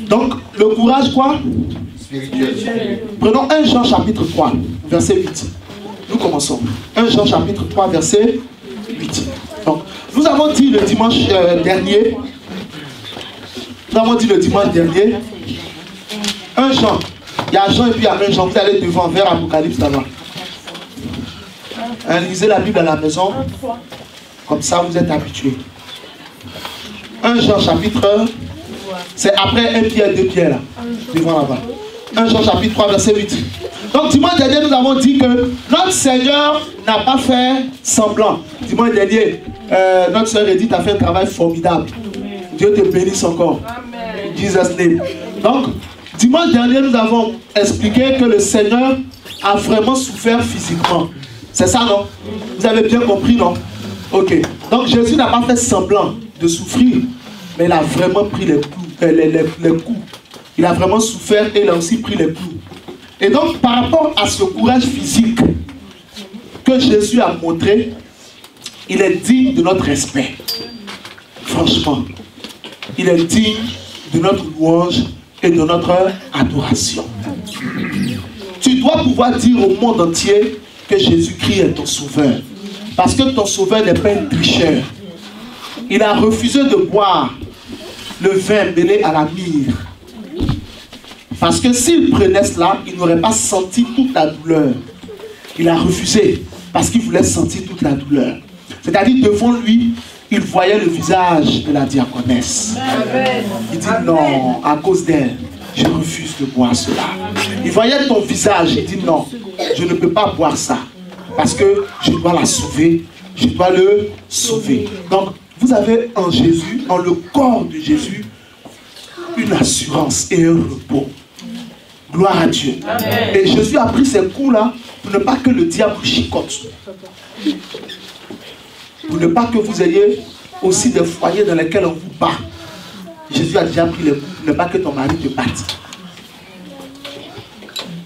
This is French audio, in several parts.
Donc, le courage quoi? Spirituel. Prenons 1 Jean chapitre 3, verset 8. Nous commençons. 1 Jean chapitre 3, verset 8. Donc, nous avons dit le dimanche dernier, 1 Jean, il y a Jean et puis il y a 1 Jean, vous allez devant vers Apocalypse là-bas. Lisez la Bible à la maison, comme ça vous êtes habitués. 1 Jean chapitre, c'est après 1 Pierre, 2 Pierre là, devant là-bas. 1 Jean chapitre 3, verset 8. Donc dimanche dernier, nous avons dit que notre Seigneur n'a pas fait semblant. Dimanche dernier, notre soeur Edith a fait un travail formidable. Dieu te bénisse encore. Amen. Jesus name. Donc, dimanche dernier, nous avons expliqué que le Seigneur a vraiment souffert physiquement. C'est ça, non? Vous avez bien compris, non? Ok. Donc, Jésus n'a pas fait semblant de souffrir, mais il a vraiment pris les coups. Il a vraiment souffert et il a aussi pris les coups. Et donc, par rapport à ce courage physique que Jésus a montré, il est digne de notre respect. Franchement, il est digne de notre louange et de notre adoration. Tu dois pouvoir dire au monde entier que Jésus-Christ est ton sauveur. Parce que ton sauveur n'est pas un tricheur. Il a refusé de boire le vin mêlé à la myrrhe. Parce que s'il prenait cela, il n'aurait pas senti toute la douleur. Il a refusé parce qu'il voulait sentir toute la douleur. C'est-à-dire devant lui, il voyait le visage de la diaconesse. Amen. Il dit non, à cause d'elle, je refuse de boire cela. Il voyait ton visage, il dit non, je ne peux pas boire ça. Parce que je dois la sauver, je dois le sauver. Donc, vous avez en Jésus, en le corps de Jésus, une assurance et un repos. Gloire à Dieu. Amen. Et Jésus a pris ces coups-là pour ne pas que le diable chicote. Pour ne pas que vous ayez aussi des foyers dans lesquels on vous bat. Jésus a déjà pris les coups pour ne pas que ton mari te batte.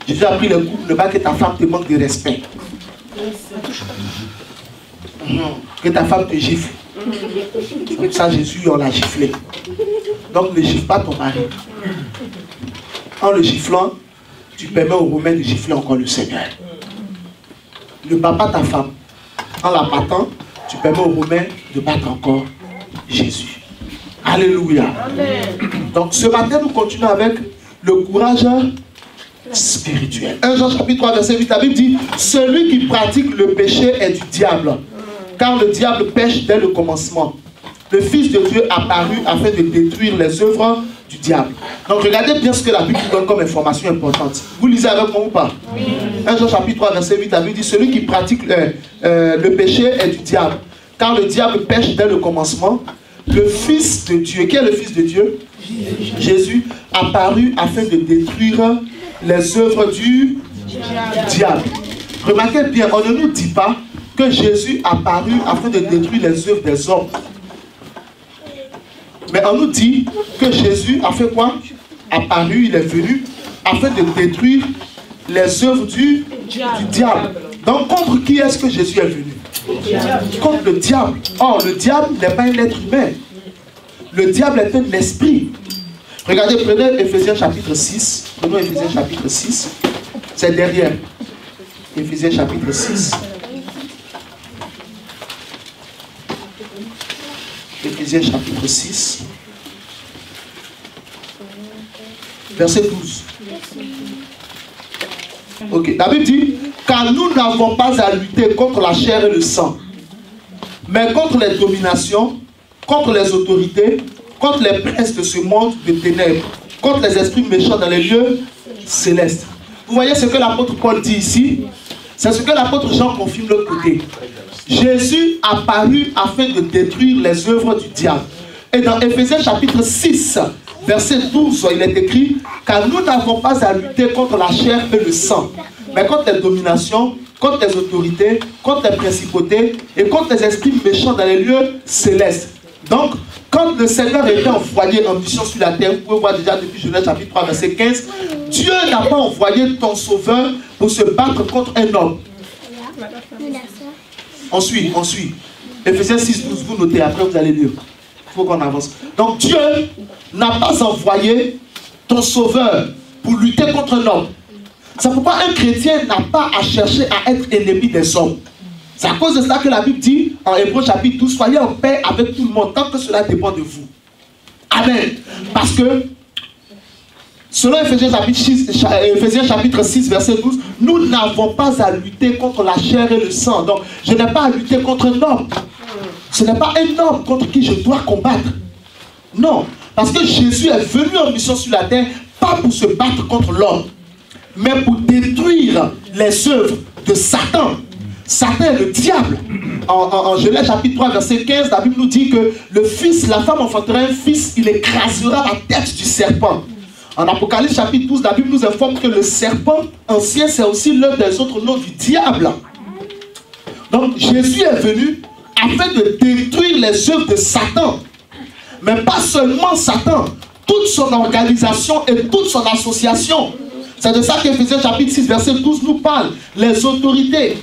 Jésus a pris les coups pour ne pas que ta femme te manque de respect. Que ta femme te gifle. Comme ça, Jésus, on l'a giflé. Donc, ne gifle pas ton mari. En le giflant, tu permets aux Romains de gifler encore le Seigneur. Ne bats pas ta femme. En la battant, tu permets aux Romains de battre encore Jésus. Alléluia. Amen. Donc ce matin, nous continuons avec le courage spirituel. 1 Jean chapitre 3, verset 8, la Bible dit « Celui qui pratique le péché est du diable, car le diable pêche dès le commencement. Le Fils de Dieu apparu afin de détruire les œuvres du diable. » Donc regardez bien ce que la Bible donne comme information importante. Vous lisez avec moi ou pas? Oui. 1 Jean chapitre 3, verset 8, la Bible dit « Celui qui pratique le péché est du diable, car le diable pêche dès le commencement. Le Fils de Dieu, qui est le Fils de Dieu? Jésus, apparu afin de détruire les œuvres du diable. » Remarquez bien, on ne nous dit pas que Jésus apparu afin de détruire les œuvres des hommes. Mais on nous dit que Jésus a fait quoi? Apparu, il est venu afin de détruire les œuvres du diable. Donc contre qui est-ce que Jésus est venu? Contre le diable. Or, le diable n'est pas un être humain. Le diable est un esprit. Regardez, prenez Éphésiens chapitre 6. Prenons Éphésiens chapitre 6. C'est derrière. Éphésiens chapitre 6. Éphésiens chapitre 6. Verset 12. Ok, la Bible dit, car nous n'avons pas à lutter contre la chair et le sang, mais contre les dominations, contre les autorités, contre les princes de ce monde de ténèbres, contre les esprits méchants dans les lieux célestes. Vous voyez ce que l'apôtre Paul dit ici? C'est ce que l'apôtre Jean confirme de l'autre côté. Jésus apparut afin de détruire les œuvres du diable. Et dans Éphésiens chapitre 6, verset 12, il est écrit, car nous n'avons pas à lutter contre la chair et le sang, mais contre les dominations, contre les autorités, contre les principautés et contre les esprits méchants dans les lieux célestes. Donc, quand le Seigneur était envoyé en mission sur la terre, vous pouvez voir déjà depuis Genèse chapitre 3, verset 15, Dieu n'a pas envoyé ton sauveur pour se battre contre un homme. On suit. Éphésiens 6, 12, vous notez, après vous allez lire. Il faut qu'on avance. Donc Dieu n'a pas envoyé ton sauveur, pour lutter contre un homme. C'est pourquoi un chrétien n'a pas à chercher à être ennemi des hommes. C'est à cause de ça que la Bible dit, en Hébreux chapitre 12, soyez en paix avec tout le monde, tant que cela dépend de vous. Amen. Parce que, selon Éphésiens chapitre 6, verset 12, nous n'avons pas à lutter contre la chair et le sang. Donc, je n'ai pas à lutter contre un homme. Ce n'est pas un homme contre qui je dois combattre. Non. Parce que Jésus est venu en mission sur la terre, pas pour se battre contre l'homme, mais pour détruire les œuvres de Satan. Satan est le diable. En Genèse chapitre 3, verset 15, la Bible nous dit que le fils, la femme enfantera un fils, il écrasera la tête du serpent. En Apocalypse chapitre 12, la Bible nous informe que le serpent ancien, c'est aussi l'un des autres noms du diable. Donc Jésus est venu afin de détruire les œuvres de Satan. Mais pas seulement Satan, toute son organisation et toute son association. C'est de ça qu'Éphésiens chapitre 6, verset 12 nous parle. Les autorités,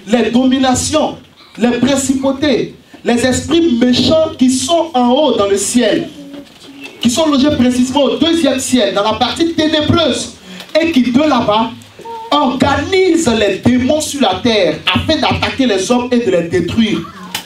les dominations, les principautés, les esprits méchants qui sont en haut dans le ciel, qui sont logés précisément au deuxième ciel, dans la partie ténébreuse, et qui de là-bas organisent les démons sur la terre afin d'attaquer les hommes et de les détruire,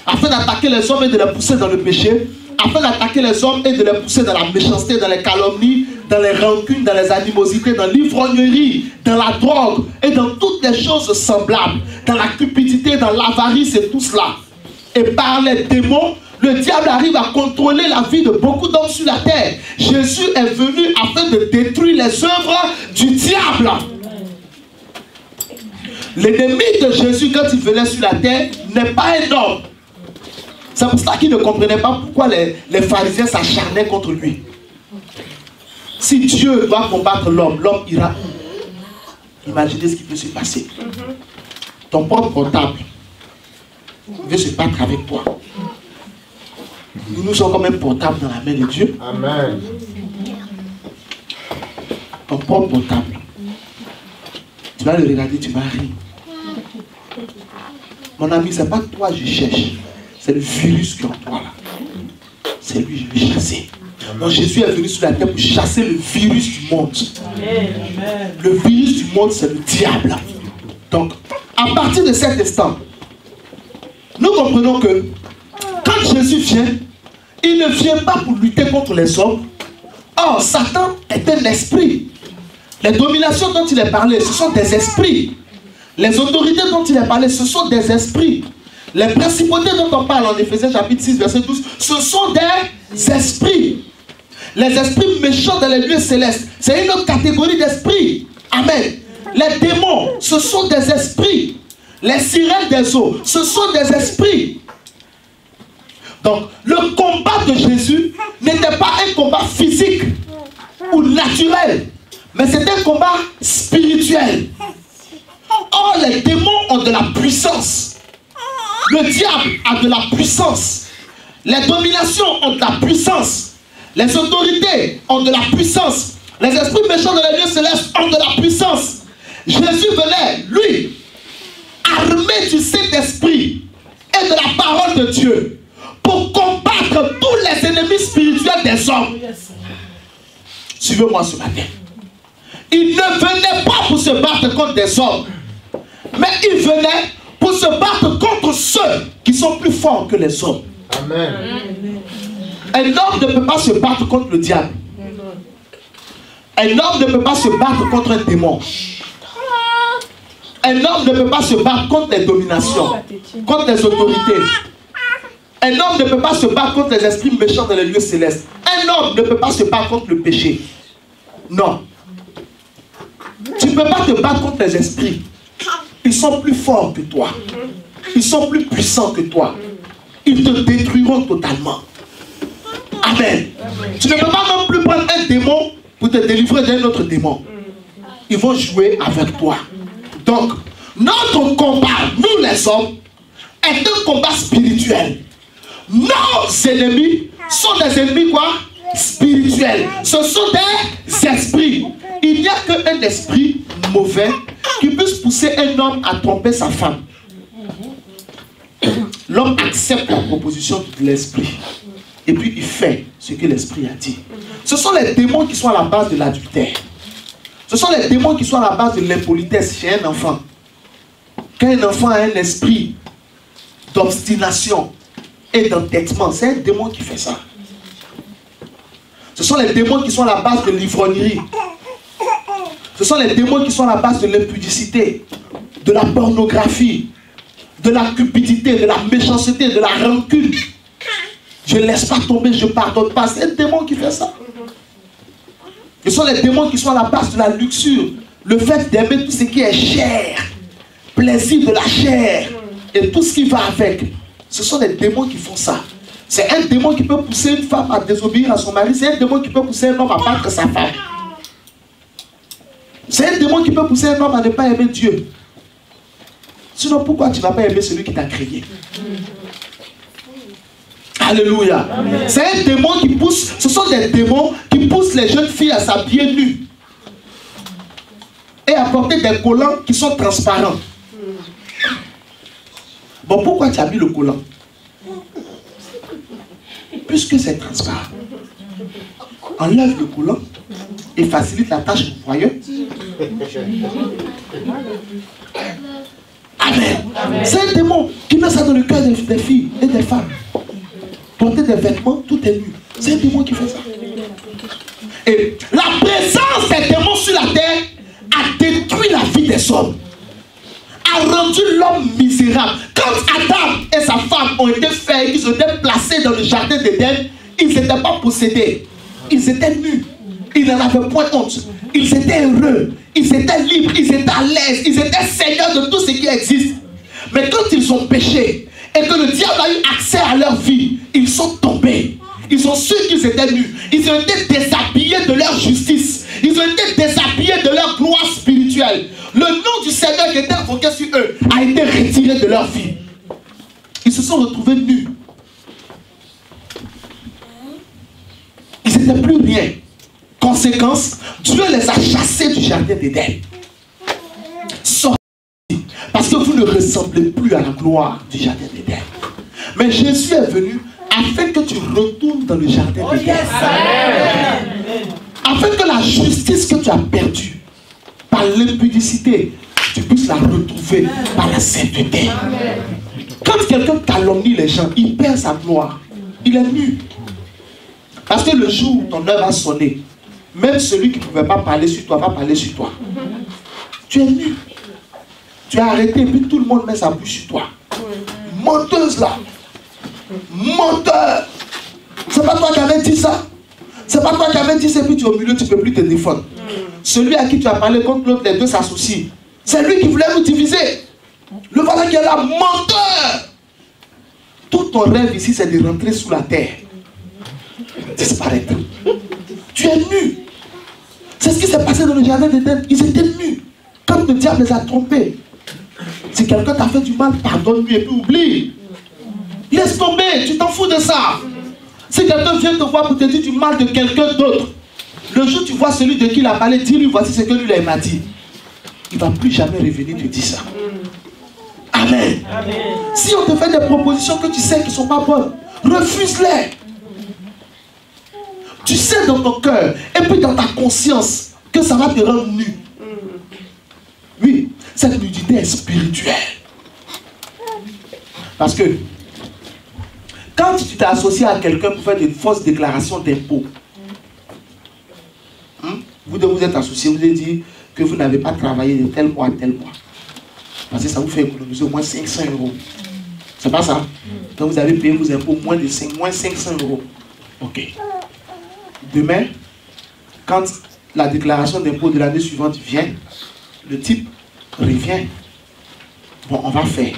afin d'attaquer les hommes et de les pousser dans le péché, afin d'attaquer les hommes et de les pousser dans la méchanceté, dans les calomnies, dans les rancunes, dans les animosités, dans l'ivrognerie, dans la drogue et dans toutes les choses semblables, dans la cupidité, dans l'avarice et tout cela. Et par les démons, le diable arrive à contrôler la vie de beaucoup d'hommes sur la terre. Jésus est venu afin de détruire les œuvres du diable. L'ennemi de Jésus, quand il venait sur la terre, n'est pas un homme. C'est pour ça qu'il ne comprenait pas pourquoi les pharisiens s'acharnaient contre lui. Si Dieu doit combattre l'homme, l'homme ira où? Imaginez ce qui peut se passer. Ton propre portable veut se battre avec toi. Nous sommes comme un portable dans la main de Dieu. Amen. Ton propre portable. Tu vas le regarder, tu vas rire. Mon ami, ce n'est pas toi que je cherche. C'est le virus qui est en toi là. C'est lui, je vais chasser. Donc Jésus est venu sur la terre pour chasser le virus du monde. Amen. Le virus du monde, c'est le diable. Donc, à partir de cet instant, nous comprenons que quand Jésus vient, il ne vient pas pour lutter contre les hommes. Or, Satan est un esprit. Les dominations dont il est parlé, ce sont des esprits. Les autorités dont il est parlé, ce sont des esprits. Les principautés dont on parle en Éphésiens chapitre 6, verset 12, ce sont des esprits. Les esprits méchants dans les lieux célestes, c'est une autre catégorie d'esprits. Amen. Les démons, ce sont des esprits. Les sirènes des eaux, ce sont des esprits. Donc, le combat de Jésus n'était pas un combat physique ou naturel, mais c'était un combat spirituel. Or, les démons ont de la puissance. Le diable a de la puissance. Les dominations ont de la puissance. Les autorités ont de la puissance. Les esprits méchants de les lieux célestes ont de la puissance. Jésus venait, lui, armé du Saint-Esprit et de la parole de Dieu pour combattre tous les ennemis spirituels des hommes. Suivez-moi ce matin. Il ne venait pas pour se battre contre des hommes, mais il venait pour se battre contre ceux qui sont plus forts que les hommes. Amen. Un homme ne peut pas se battre contre le diable. Un homme ne peut pas se battre contre un démon. Un homme ne peut pas se battre contre les dominations, contre les autorités. Un homme ne peut pas se battre contre les esprits méchants dans les lieux célestes. Un homme ne peut pas se battre contre le péché. Non. Tu ne peux pas te battre contre les esprits. Ils sont plus forts que toi. Ils sont plus puissants que toi. Ils te détruiront totalement. Amen. Tu ne peux pas non plus prendre un démon pour te délivrer d'un autre démon. Ils vont jouer avec toi. Donc, notre combat, nous les hommes, est un combat spirituel. Nos ennemis sont des ennemis quoi? Spirituels. Ce sont des esprits. Il n'y a qu'un esprit mauvais qui puisse pousser un homme à tromper sa femme. L'homme accepte la proposition de l'esprit. Et puis il fait ce que l'esprit a dit. Ce sont les démons qui sont à la base de l'adultère. Ce sont les démons qui sont à la base de l'impolitesse chez un enfant. Quand un enfant a un esprit d'obstination et d'entêtement, c'est un démon qui fait ça. Ce sont les démons qui sont à la base de l'ivrognerie. Ce sont les démons qui sont à la base de l'impudicité, de la pornographie, de la cupidité, de la méchanceté, de la rancune. Je ne laisse pas tomber, je ne pardonne pas. C'est un démon qui fait ça. Ce sont les démons qui sont à la base de la luxure. Le fait d'aimer tout ce qui est chair, plaisir de la chair et tout ce qui va avec. Ce sont les démons qui font ça. C'est un démon qui peut pousser une femme à désobéir à son mari. C'est un démon qui peut pousser un homme à battre sa femme. C'est un démon qui peut pousser un homme à ne pas aimer Dieu. Sinon, pourquoi tu ne vas pas aimer celui qui t'a créé? Alléluia. C'est un démon qui pousse, ce sont des démons qui poussent les jeunes filles à s'habiller nues et à porter des collants qui sont transparents. Bon, pourquoi tu as mis le collant? Puisque c'est transparent. Enlève le collant et facilite la tâche du royaume. Amen. C'est un démon qui met ça dans le cœur des filles et des femmes. Porter des vêtements, tout est nu. C'est un démon qui fait ça. Et la présence des démons sur la terre a détruit la vie des hommes. A rendu l'homme misérable. Quand Adam et sa femme ont été faits, ils ont été placés dans le jardin d'Éden, ils n'étaient pas possédés. Ils étaient nus. Ils n'en avaient point honte. Ils étaient heureux. Ils étaient libres. Ils étaient à l'aise. Ils étaient seigneurs de tout ce qui existe. Mais quand ils ont péché et que le diable a eu accès à leur vie, ils sont tombés. Ils ont su qu'ils étaient nus. Ils ont été déshabillés de leur justice. Ils ont été déshabillés de leur gloire spirituelle. Le nom du Seigneur qui était invoqué sur eux a été retiré de leur vie. Ils se sont retrouvés nus. Ils n'étaient plus rien. Conséquence, Dieu les a chassés du jardin d'Éden. Sortez, parce que vous ne ressemblez plus à la gloire du jardin d'Éden. Mais Jésus est venu afin que tu retournes dans le jardin d'Éden. Afin que la justice que tu as perdue par l'impudicité, tu puisses la retrouver par la sainteté. Quand quelqu'un calomnie les gens, il perd sa gloire. Il est nu. Parce que le jour où ton heure va sonner, même celui qui ne pouvait pas parler sur toi va parler sur toi. Tu es nu. Tu as arrêté et puis tout le monde met sa bouche sur toi. Menteuse là. Menteur. C'est pas toi qui avais dit ça. C'est pas toi qui avais dit ça et puis tu es au milieu, tu ne peux plus te défendre. Celui à qui tu as parlé contre l'autre, les deux s'associent. C'est lui qui voulait nous diviser. Le voilà qui est là, menteur. Tout ton rêve ici, c'est de rentrer sous la terre. Disparaître. Tu es nu. C'est ce qui s'est passé dans le jardin d'Éden. Ils étaient nus. Quand le diable les a trompés. Si quelqu'un t'a fait du mal, pardonne-lui et puis oublie. Laisse tomber, tu t'en fous de ça. Si quelqu'un vient te voir pour te dire du mal de quelqu'un d'autre, le jour où tu vois celui de qui il a parlé, dis-lui, voici ce que lui m'a dit. Il ne va plus jamais revenir te dire ça. Amen. Amen. Si on te fait des propositions que tu sais qui ne sont pas bonnes, refuse-les. Tu sais dans ton cœur et puis dans ta conscience que ça va te rendre nu. Oui, cette nudité est spirituelle. Parce que quand tu t'es associé à quelqu'un pour faire des fausses déclarations d'impôts, vous deux vous êtes associés, vous avez dit que vous n'avez pas travaillé de tel mois à tel mois. Parce que ça vous fait économiser au moins 500 €. C'est pas ça? Donc vous avez payé vos impôts moins 500 €. Ok. Demain, quand la déclaration d'impôt de l'année suivante vient, le type revient. Bon, on va faire.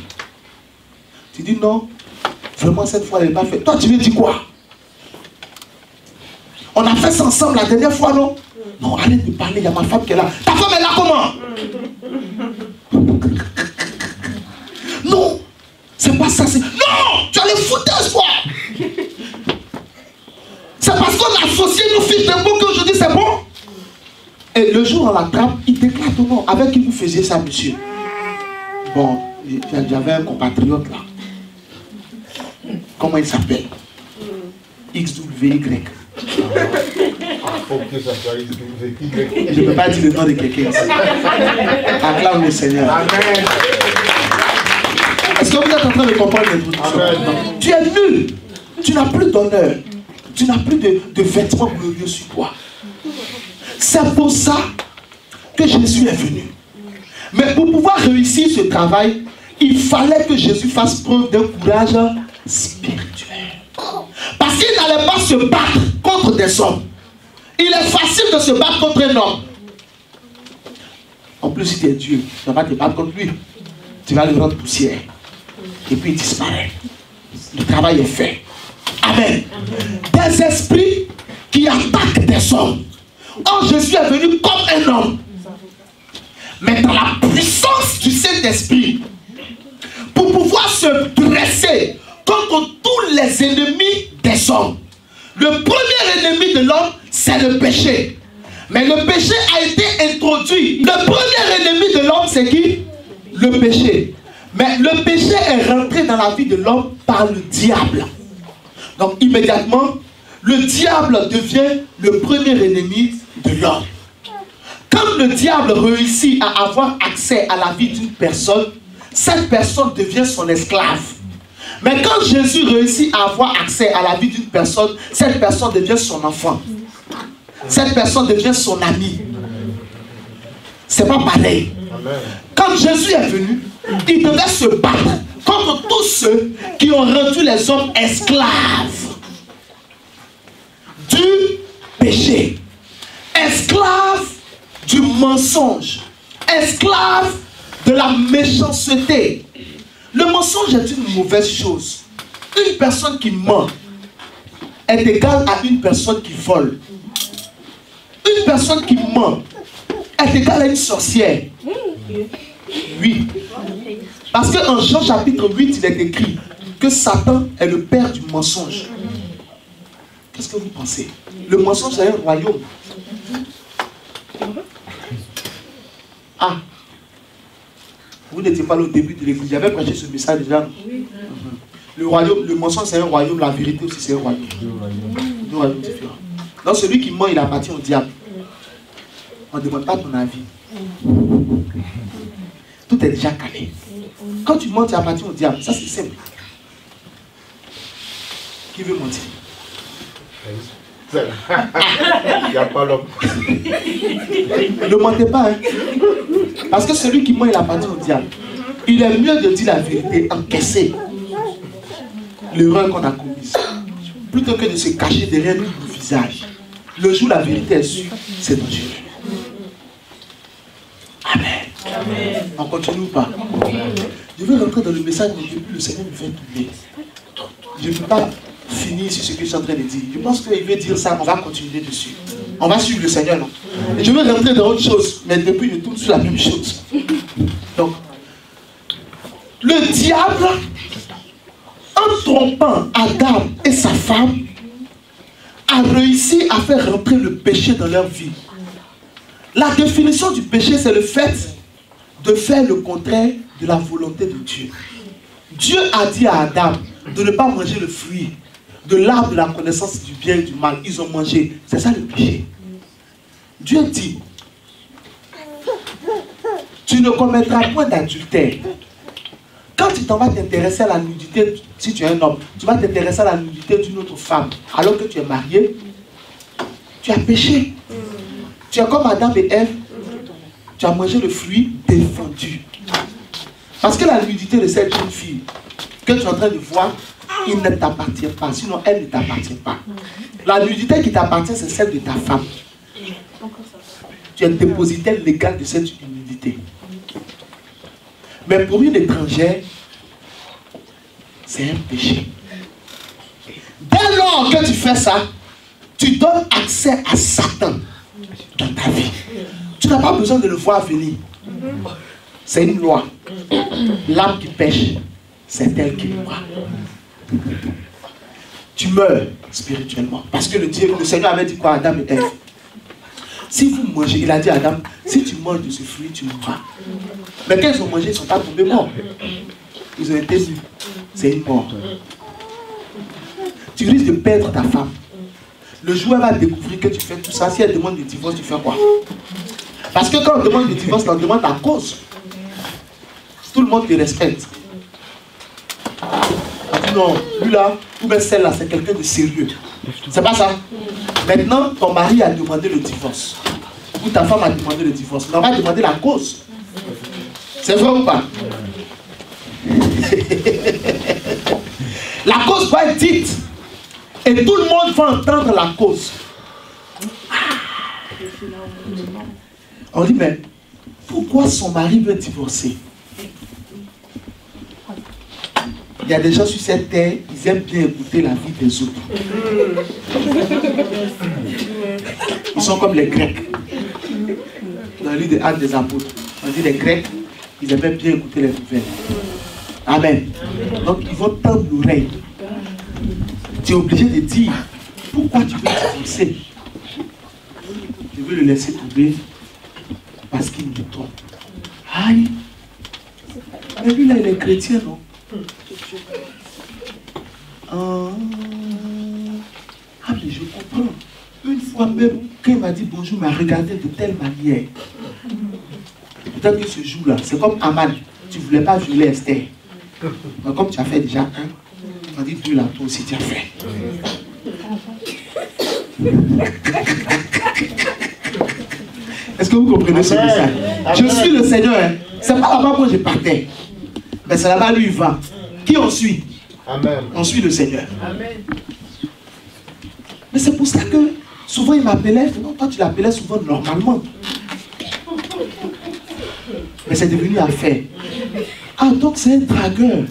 Tu dis non, vraiment cette fois, elle n'a pas fait. Toi, tu veux dire quoi? On a fait ça ensemble la dernière fois, non? Non, arrête de parler, il y a ma femme qui est là. Ta femme est là comment? Non, c'est pas ça. Non, tu as les foutaises, quoi. C'est parce qu'on a associé nos fiches d'impôt qu'aujourd'hui c'est bon. Et le jour où on l'attrape, il déclare ton nom. Avec qui vous faisiez ça, monsieur? Bon, j'avais un compatriote là. Comment il s'appelle? XWY. faut que ça soit ce que vous écrivez. Je ne peux pas dire le nom de quelqu'un. Acclame le Seigneur. Amen. Est-ce que vous êtes en train de comprendre l'introduction? Tu es nul. Tu n'as plus d'honneur. Tu n'as plus de vêtements glorieux sur toi. C'est pour ça que Jésus est venu. Mais pour pouvoir réussir ce travail, il fallait que Jésus fasse preuve d'un courage spirituel. Parce qu'il n'allait pas se battre contre des hommes. Il est facile de se battre contre un homme. En plus, si tu es Dieu, tu ne vas pas te battre contre lui. Tu vas le rendre poussière. Et puis il disparaît. Le travail est fait. Amen. Des esprits qui attaquent des hommes. Or, Jésus est venu comme un homme. Mais dans la puissance du Saint-Esprit, pour pouvoir se dresser contre tous les ennemis des hommes. Le premier ennemi de l'homme, c'est le péché. Mais le péché a été introduit. Le premier ennemi de l'homme, c'est qui? Le péché. Mais le péché est rentré dans la vie de l'homme par le diable. Donc immédiatement, le diable devient le premier ennemi de l'homme. Quand le diable réussit à avoir accès à la vie d'une personne, cette personne devient son esclave. Mais quand Jésus réussit à avoir accès à la vie d'une personne, cette personne devient son enfant. Cette personne devient son ami. C'est pas pareil. Quand Jésus est venu, il devait se battre contre tous ceux qui ont rendu les hommes esclaves du péché, esclaves du mensonge, esclaves de la méchanceté. Le mensonge est une mauvaise chose. Une personne qui ment est égale à une personne qui vole. Une personne qui ment est égale à une sorcière. Oui. Parce qu'en Jean chapitre 8, il est écrit que Satan est le père du mensonge. Qu'est-ce que vous pensez? Le mensonge, c'est un royaume. Ah, vous n'étiez pas là au début de l'église. J'avais prêché ce message déjà. Le royaume, le mensonge, c'est un royaume. La vérité aussi, c'est un royaume. Deux royaumes différents. Donc celui qui ment, il appartient au diable. On ne demande pas ton avis. Tout est déjà calé. Quand tu mens, tu appartiens au diable. Ça, c'est simple. Qui veut mentir? Il n'y a pas l'homme. Ne mentez pas, hein? Parce que celui qui ment, il appartient au diable. Il est mieux de dire la vérité, encaisser l'erreur qu'on a commise, plutôt que de se cacher derrière notre visage. Le jour où la vérité est sûre, c'est dangereux. Amen. Amen. On continue ou pas? Je veux rentrer dans le message, mais depuis le Seigneur me fait tourner. Je ne peux pas finir sur ce que je suis en train de dire. Je pense qu'il veut dire ça, on va continuer dessus. On va suivre le Seigneur, non? Et je veux rentrer dans autre chose, mais depuis je tourne sur la même chose. Donc, le diable, en trompant Adam et sa femme, a réussi à faire rentrer le péché dans leur vie. La définition du péché, c'est le fait de faire le contraire de la volonté de Dieu. Dieu a dit à Adam de ne pas manger le fruit de l'arbre de la connaissance du bien et du mal. Ils ont mangé. C'est ça le péché. Dieu dit, tu ne commettras point d'adultère. Quand tu t'en vas t'intéresser à la nudité, si tu es un homme, tu vas t'intéresser à la nudité d'une autre femme, alors que tu es marié, tu as péché. Tu es comme Adam et Ève, tu as mangé le fruit défendu. Parce que la nudité de cette jeune fille que tu es en train de voir, il ne t'appartient pas, sinon elle ne t'appartient pas. La nudité qui t'appartient, c'est celle de ta femme. Tu es dépositaire légal de cette nudité. Mais pour une étrangère, c'est un péché. Dès lors que tu fais ça, tu donnes accès à Satan dans ta vie. Tu n'as pas besoin de le voir venir. C'est une loi. L'âme qui pêche, c'est elle qui mourra. Tu meurs spirituellement. Parce que le Seigneur avait dit quoi à Adam et Ève? Si vous mangez, il a dit à Adam, si tu manges de ce fruit, tu mourras. Mais quand ils ont mangé, ils ne sont pas tombés morts. Ils ont été nus. C'est une mort. Tu risques de perdre ta femme. le jour où elle va découvrir que tu fais tout ça, si elle demande le divorce, tu fais quoi? Parce que quand on demande le divorce, on demande la cause. Tout le monde te respecte. On dit non, lui là, ou bien celle-là, c'est quelqu'un de sérieux. C'est pas ça? Maintenant, ton mari a demandé le divorce. Ou ta femme a demandé le divorce. Mais on va demander la cause. C'est vrai ou pas? La cause va être dite. Et tout le monde va entendre la cause. On dit, mais pourquoi son mari veut divorcer? Il y a des gens sur cette terre, ils aiment bien écouter la vie des autres. Ils sont comme les Grecs. Dans le livre des Actes des Apôtres, on dit les Grecs, ils aimaient bien écouter les nouvelles. Amen. Donc ils vont tendre l'oreille. Tu es obligé de dire, pourquoi tu veux divorcer? Je veux le laisser tomber parce qu'il me trompe. Aïe. Mais lui là, il est chrétien, non? Ah, mais je comprends. Une fois même, quand il m'a dit bonjour, il m'a regardé de telle manière. Peut-être que ce jour-là, c'est comme Aman. Tu ne voulais pas violer Esther. Mais comme tu as fait déjà un, on dit Dieu là, toi aussi tu as fait. Est-ce que vous comprenez ce message? Je suis le Seigneur. Hein. C'est pas là-bas que je partais. Mais c'est là-bas, lui, il va. Qui on suit? Amen. On suit le Seigneur. Amen. Mais c'est pour ça que souvent il m'appelait. Non, toi tu l'appelais souvent normalement. Mais c'est devenu affaire. Ah, donc c'est un dragueur.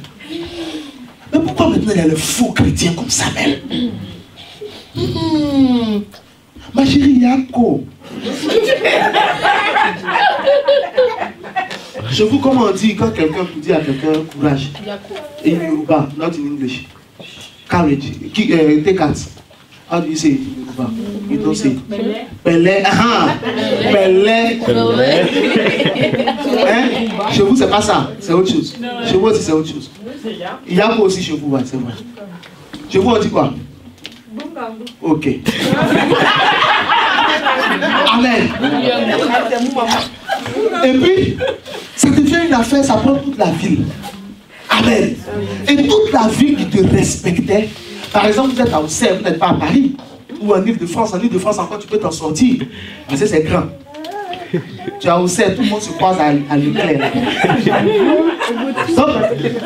Mais pourquoi maintenant il y a le faux chrétien comme Samuel? Ma chérie Yako. Je vous comment on dit quand quelqu'un vous dit à quelqu'un courage. In Yoruba, not in English. Courage. Take heart. How do you say it in Yoruba? You don't say it. Belé. Belé. Hein? Chez vous, c'est pas ça. C'est autre chose. Chez vous aussi, c'est autre chose. Il y a quoi aussi chez vous, c'est vrai. Chez vous, on dit quoi? Ok. Amen. Et puis, ça devient une affaire, ça prend toute la ville. Amen. Et toute la ville qui te respectait. Par exemple, vous êtes à Auxerre, vous n'êtes pas à Paris. Ou en Ile-de-France. En Ile-de-France, encore, tu peux t'en sortir. Parce que c'est grand. Tu es à Auxerre, tout le monde se croise à Leclerc. Donc,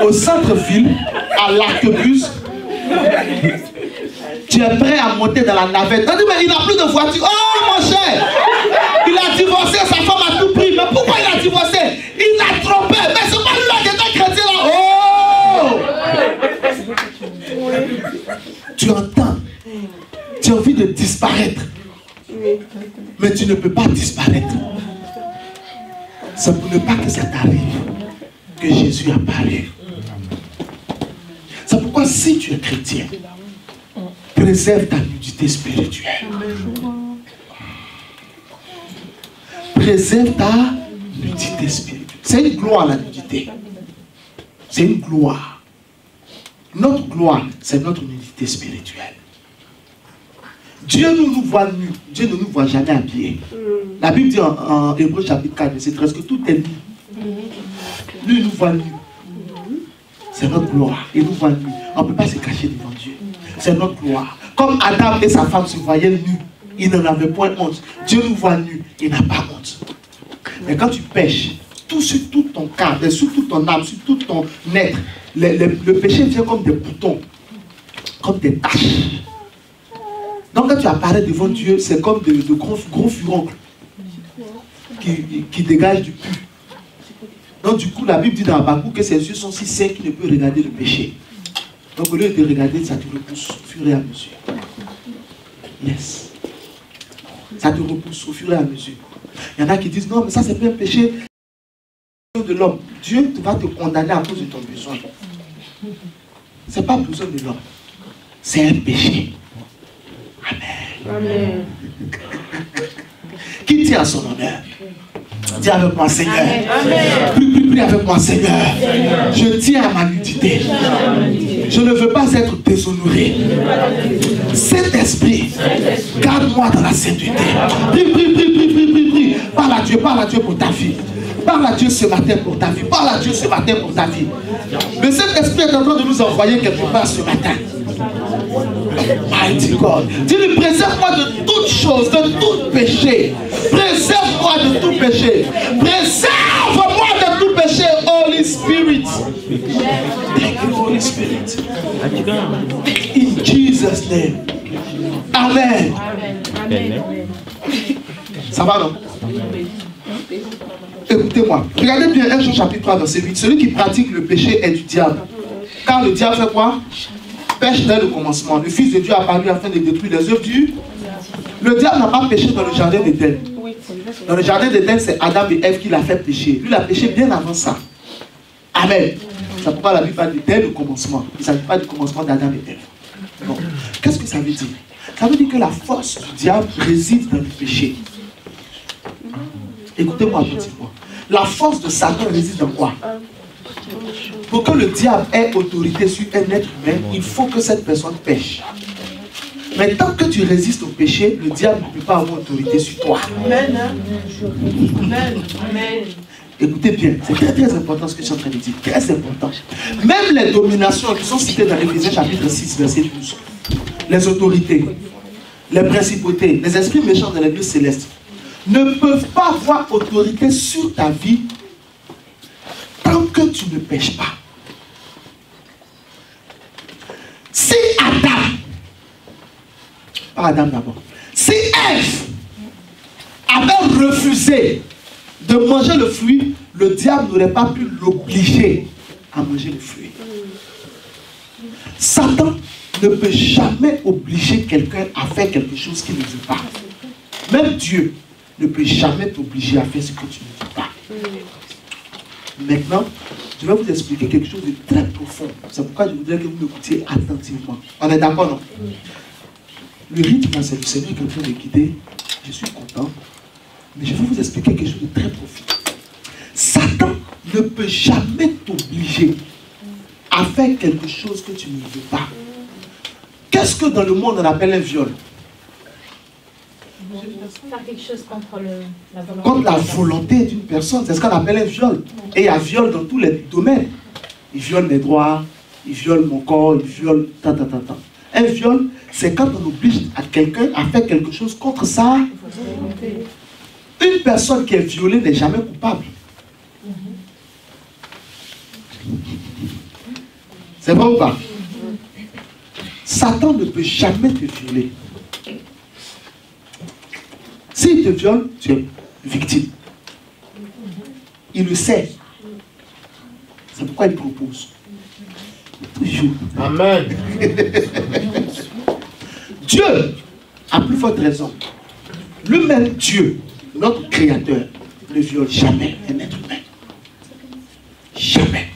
au centre-ville, à l'Arquebus, tu es prêt à monter dans la navette. On dit, mais il n'a plus de voiture. Oh, mon cher! Il a divorcé, sa femme a tout pris. Mais pourquoi il a divorcé? Il l'a trompé. Mais c'est pas lui là qui était chrétien là. Oh! Tu entends? Tu as envie de disparaître. Mais tu ne peux pas disparaître. C'est pour ne pas que ça t'arrive que Jésus a parlé. C'est pourquoi si tu es chrétien, préserve ta nudité spirituelle. Préserve ta nudité spirituelle. C'est une gloire la nudité. C'est une gloire. Notre gloire, c'est notre nudité spirituelle. Dieu nous voit nus. Dieu ne nous voit jamais habillés. La Bible dit en Hébreux chapitre 4, verset 13 que tout est nu. Lui, il nous voit nus. C'est notre gloire. Il nous voit nus. On ne peut pas se cacher devant Dieu. C'est notre gloire. Comme Adam et sa femme se voyaient nus, ils n'en avaient point honte. Dieu nous voit nus. Il n'a pas honte. Mais quand tu pêches, tout sur tout ton corps, sur toute ton âme, sur tout ton être, le péché vient comme des boutons, comme des taches. Donc quand tu apparais devant Dieu, c'est comme de gros furoncles qui dégagent du pu. Donc du coup, la Bible dit dans Habakkuk que ses yeux sont si sains qu'il ne peut regarder le péché. Donc au lieu de regarder, ça te repousse au fur et à mesure. Yes. Ça te repousse au fur et à mesure. Il y en a qui disent non, mais ça c'est pas un péché de l'homme. Dieu va te condamner à cause de ton besoin. Ce n'est pas besoin de l'homme. C'est un péché. Amen. Amen. Qui tient à son honneur? Dis avec moi, Seigneur. Amen. Prie avec moi, Seigneur. Je tiens à ma nudité. Je ne veux pas être déshonoré. Saint-Esprit, garde-moi dans la sainteté. Prie, prie, prie, prie, prie, prie, prie. Parle à Dieu pour ta vie. Parle à Dieu ce matin pour ta vie. Parle à Dieu ce matin pour ta vie. Le Saint-Esprit est en train de nous envoyer quelque part ce matin. Mighty God. Dis-lui, préserve-moi de toutes choses, de tout péché. Préserve-moi de tout péché. Préserve-moi de tout péché, Holy Spirit. Thank you, Holy Spirit. In Jesus' name. Amen. Ça va, non? Écoutez-moi. Regardez bien 1 Jean chapitre 3, verset 8. Celui qui pratique le péché est du diable. Car le diable fait quoi? Pêche dès le commencement. Le Fils de Dieu a apparu afin de détruire les œuvres du... Le diable n'a pas péché dans le jardin d'Éden. Dans le jardin d'Éden, c'est Adam et Ève qui l'a fait pécher. Lui, il a péché bien avant ça. Amen. C'est pourquoi la Bible parle dès le commencement. Il ne s'agit pas du commencement d'Adam et Ève. Bon. Qu'est-ce que ça veut dire? Ça veut dire que la force du diable réside dans le péché. Écoutez-moi attentivement. La force de Satan réside dans quoi? Pour que le diable ait autorité sur un être humain, il faut que cette personne pêche. Mais tant que tu résistes au péché, le diable ne peut pas avoir autorité sur toi. Amen. Écoutez bien, c'est très très important ce que je suis en train de dire. Très important. Même les dominations qui sont citées dans l'Éphésiens chapitre 6, verset 12, les autorités, les principautés, les esprits méchants de l'église céleste, ne peuvent pas avoir autorité sur ta vie tant que tu ne pêches pas. Si Adam d'abord, si Ève avait refusé de manger le fruit, le diable n'aurait pas pu l'obliger à manger le fruit. Satan ne peut jamais obliger quelqu'un à faire quelque chose qu'il ne veut pas. Même Dieu ne peut jamais t'obliger à faire ce que tu ne veux pas. Maintenant, je vais vous expliquer quelque chose de très profond. C'est pourquoi je voudrais que vous m'écoutiez attentivement. On est d'accord, non? Le rythme, c'est le Seigneur qui est en train de guider. Je suis content. Mais je vais vous expliquer quelque chose de très profond. Satan ne peut jamais t'obliger à faire quelque chose que tu ne veux pas. Qu'est-ce que dans le monde on appelle un viol? Faire quelque chose contre la volonté. Contre la volonté d'une personne, c'est ce qu'on appelle un viol. Et il y a viol dans tous les domaines. Il viole mes droits, il viole mon corps, il viole... Un viol, c'est quand on oblige à quelqu'un à faire quelque chose contre ça. Une personne qui est violée n'est jamais coupable. C'est vrai ou pas? Satan ne peut jamais te violer. S'il te viole, tu es victime. Il le sait. C'est pourquoi il propose. Toujours. Amen. Dieu, à plus forte raison, le même Dieu, notre Créateur, ne viole jamais un être humain. Jamais.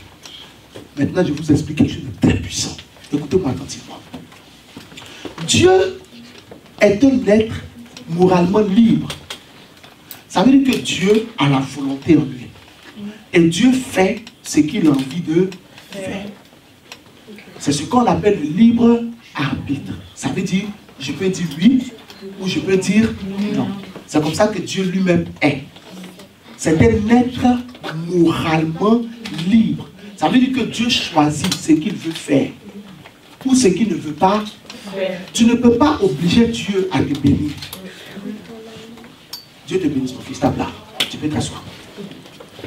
Maintenant, je vous explique quelque chose de très puissant. Écoutez-moi attentivement. Dieu est un être moralement libre. Ça veut dire que Dieu a la volonté en lui. Et Dieu fait ce qu'il a envie de faire. C'est ce qu'on appelle le libre arbitre. Ça veut dire, je peux dire oui ou je peux dire non. C'est comme ça que Dieu lui-même est. C'est un être moralement libre. Ça veut dire que Dieu choisit ce qu'il veut faire ou ce qu'il ne veut pas. Tu ne peux pas obliger Dieu à te bénir. Dieu te bénisse, mon fils, tape là. Tu peux t'asseoir.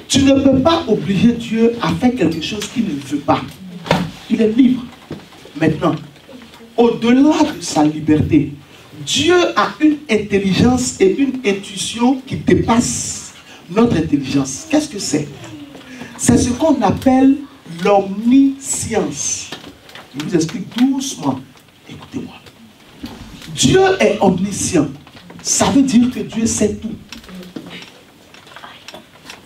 Tu ne peux pas obliger Dieu à faire quelque chose qu'il ne veut pas. Il est libre. Maintenant, au-delà de sa liberté, Dieu a une intelligence et une intuition qui dépassent notre intelligence. Qu'est-ce que c'est? C'est ce qu'on appelle l'omniscience. Je vous explique doucement. Écoutez-moi. Dieu est omniscient. Ça veut dire que Dieu sait tout.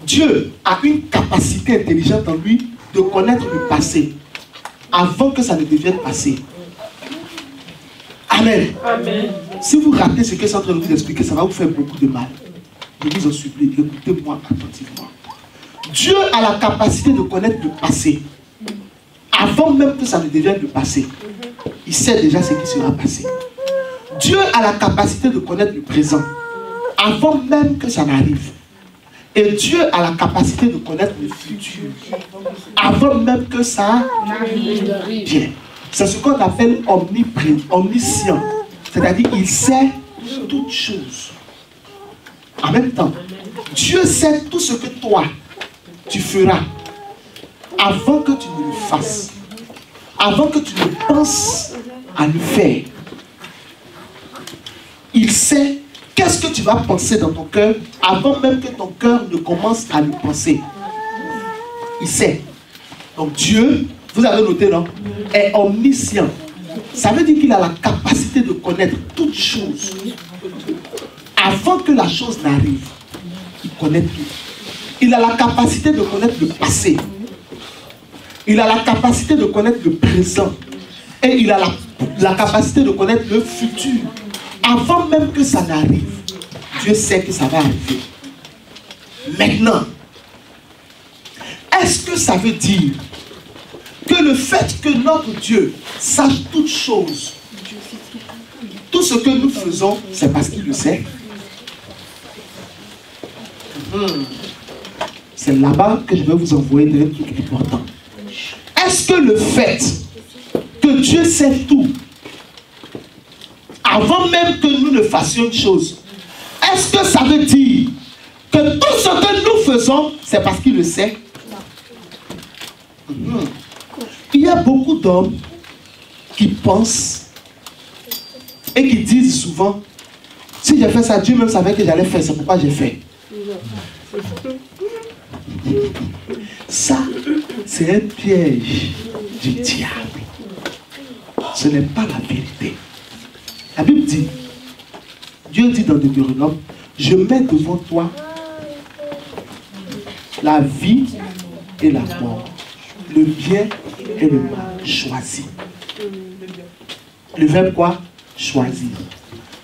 Dieu a une capacité intelligente en lui de connaître le passé avant que ça ne devienne passé. Amen. Amen. Si vous ratez ce que je suis en train de vous expliquer, ça va vous faire beaucoup de mal. Je vous en supplie, écoutez-moi attentivement. Dieu a la capacité de connaître le passé Avant même que ça ne devienne le passé, il sait déjà ce qui sera passé. Dieu a la capacité de connaître le présent avant même que ça n'arrive. Et Dieu a la capacité de connaître le futur avant même que ça n'arrive. C'est ce qu'on appelle omniscient. C'est-à-dire qu'il sait toutes choses. En même temps, Dieu sait tout ce que toi, tu feras avant que tu ne le fasses. Avant que tu ne penses à le faire. Il sait qu'est-ce que tu vas penser dans ton cœur avant même que ton cœur ne commence à le penser. Il sait. Donc Dieu, vous avez noté, non? Est omniscient. Ça veut dire qu'il a la capacité de connaître toutes choses. Avant que la chose n'arrive, il connaît tout. Il a la capacité de connaître le passé. Il a la capacité de connaître le présent. Et il a la capacité de connaître le futur. Avant même que ça n'arrive, Dieu sait que ça va arriver. Maintenant, est-ce que ça veut dire que le fait que notre Dieu sache toutes choses, tout ce que nous faisons, c'est parce qu'il le sait? C'est là-bas que je vais vous envoyer des trucs importants. Est-ce que le fait que Dieu sait tout, avant même que nous ne fassions une chose, est-ce que ça veut dire que tout ce que nous faisons, c'est parce qu'il le sait? Il y a beaucoup d'hommes qui pensent et qui disent souvent, si j'ai fait ça, Dieu même savait que j'allais faire, c'est pourquoi j'ai fait. Ça, c'est un piège du diable. Ce n'est pas la vérité. La Bible dit, Dieu dit dans Deutéronome, je mets devant toi la vie et la mort, le bien et le mal. Choisis. Le verbe quoi? Choisir.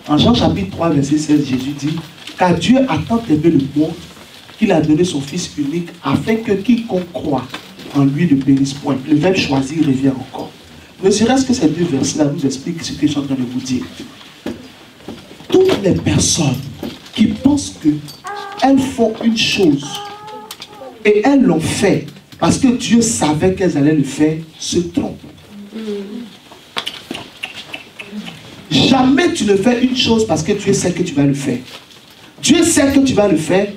En Jean chapitre 3, verset 16, Jésus dit, car Dieu a tant aimé le monde qu'il a donné son Fils unique afin que quiconque croit en lui ne périsse point. Le verbe choisir revient encore. Ne serait-ce que ces deux versets-là nous expliquent ce que je suis en train de vous dire. Toutes les personnes qui pensent qu'elles font une chose et elles l'ont fait parce que Dieu savait qu'elles allaient le faire, se trompent. Jamais tu ne fais une chose parce que Dieu sait que tu vas le faire. Dieu sait que tu vas le faire,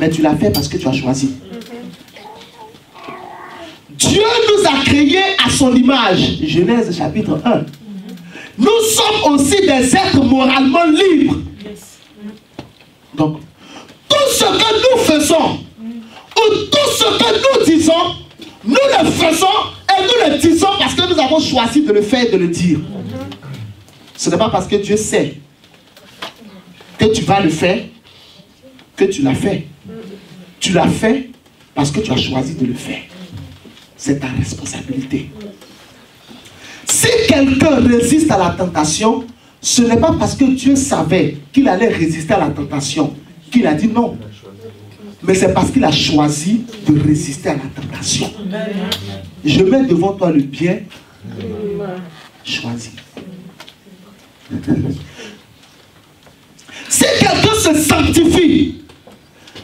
mais tu l'as fait parce que tu as choisi. Dieu nous a créés à son image. Genèse chapitre 1. Nous sommes aussi des êtres moralement libres. Donc, tout ce que nous faisons, ou tout ce que nous disons, nous le faisons et nous le disons parce que nous avons choisi de le faire et de le dire. Ce n'est pas parce que Dieu sait que tu vas le faire que tu l'as fait. Tu l'as fait parce que tu as choisi de le faire. C'est ta responsabilité. Si quelqu'un résiste à la tentation, ce n'est pas parce que Dieu savait qu'il allait résister à la tentation qu'il a dit non. Mais c'est parce qu'il a choisi de résister à la tentation. Je mets devant toi le bien. Choisis. Si quelqu'un se sanctifie,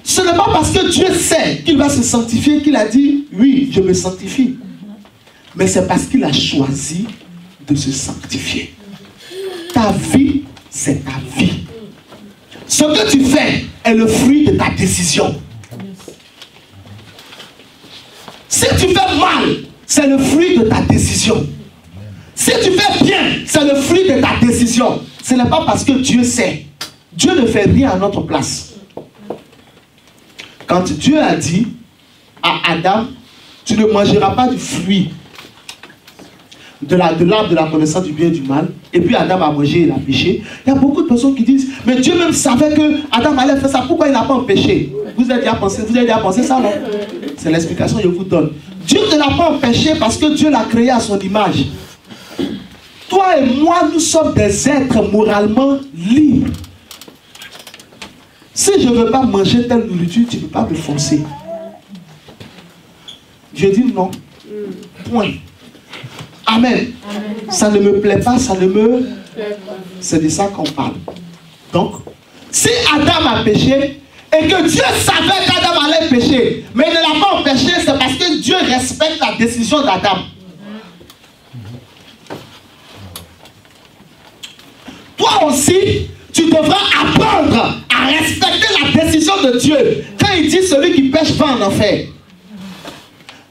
ce n'est pas parce que Dieu sait qu'il va se sanctifier qu'il a dit oui, je me sanctifie. Mais c'est parce qu'il a choisi de se sanctifier. Ta vie, c'est ta vie. Ce que tu fais est le fruit de ta décision. Si tu fais mal, c'est le fruit de ta décision. Si tu fais bien, c'est le fruit de ta décision. Ce n'est pas parce que Dieu sait. Dieu ne fait rien à notre place. Quand Dieu a dit à Adam, tu ne mangeras pas du fruit de l'arbre de la connaissance du bien et du mal, et puis Adam a mangé et il a péché. Il y a beaucoup de personnes qui disent, mais Dieu même savait que Adam allait faire ça, pourquoi il n'a pas empêché? Vous avez déjà pensé ça, non? C'est l'explication que je vous donne. Dieu ne l'a pas empêché parce que Dieu l'a créé à son image. Toi et moi, nous sommes des êtres moralement libres. Si je ne veux pas manger telle nourriture, tu ne peux pas me forcer. Je dis non. Point. Amen. Ça ne me plaît pas, ça ne me... C'est de ça qu'on parle. Donc, si Adam a péché, et que Dieu savait qu'Adam allait pécher, mais il ne l'a pas empêché, c'est parce que Dieu respecte la décision d'Adam. Toi aussi, tu devras apprendre à respecter la décision de Dieu. Quand il dit celui qui pêche va en enfer.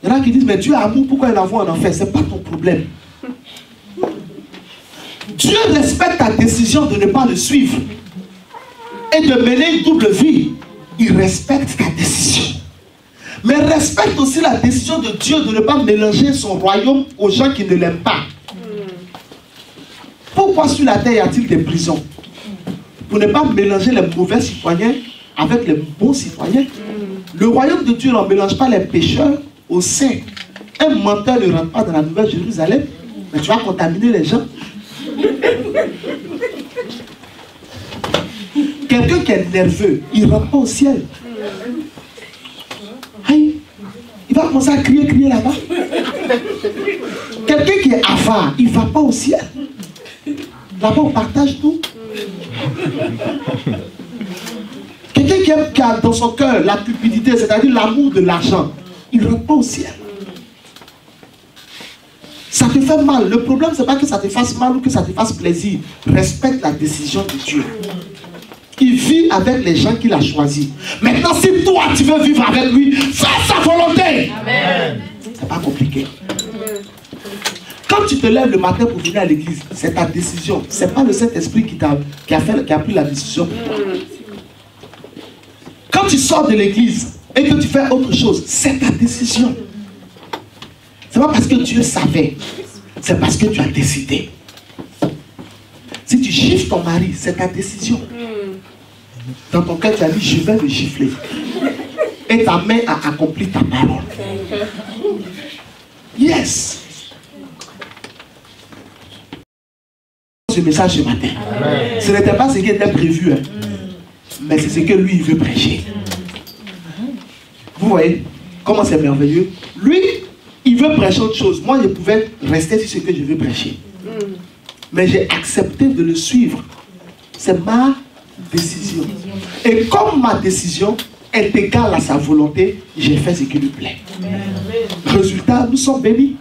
Il y en a qui disent, mais Dieu est amour, pourquoi il envoie en enfer? Ce n'est pas ton problème. Dieu respecte ta décision de ne pas le suivre et de mener une double vie. Il respecte ta décision. Mais respecte aussi la décision de Dieu de ne pas mélanger son royaume aux gens qui ne l'aiment pas. Pourquoi sur la terre y a-t-il des prisons? Pour ne pas mélanger les mauvais citoyens avec les bons citoyens. Le royaume de Dieu ne mélange pas les pécheurs aux saints. Un menteur ne rentre pas dans la Nouvelle Jérusalem, mais tu vas contaminer les gens. Quelqu'un qui est nerveux, il ne rentre pas au ciel. Aïe, il va commencer à crier là-bas. Quelqu'un qui est avare, il ne va pas au ciel. Là-bas, on partage tout. Quelqu'un qui a dans son cœur la cupidité, c'est-à-dire l'amour de l'argent, il ne rentre pas au ciel. Ça te fait mal. Le problème, ce n'est pas que ça te fasse mal ou que ça te fasse plaisir. Respecte la décision de Dieu. Il vit avec les gens qu'il a choisis. Maintenant, si toi, tu veux vivre avec lui, fais sa volonté. Amen. C'est pas compliqué. Quand tu te lèves le matin pour venir à l'église, c'est ta décision. Ce n'est pas le Saint-Esprit qui a pris la décision pour toi. Quand tu sors de l'église et que tu fais autre chose, c'est ta décision. Ce n'est pas parce que Dieu savait, c'est parce que tu as décidé. Si tu gifles ton mari, c'est ta décision. Dans ton cœur, tu as dit, je vais le gifler. Et ta main a accompli ta parole. Yes. Ce message ce matin. Amen. Ce n'était pas ce qui était prévu, hein. Mais c'est ce que lui, il veut prêcher. Vous voyez comment c'est merveilleux. Lui, il veut prêcher autre chose. Moi, je pouvais rester sur ce que je veux prêcher. Mais j'ai accepté de le suivre. C'est ma décision. Et comme ma décision est égale à sa volonté, j'ai fait ce qui lui plaît. Résultat, nous sommes bénis.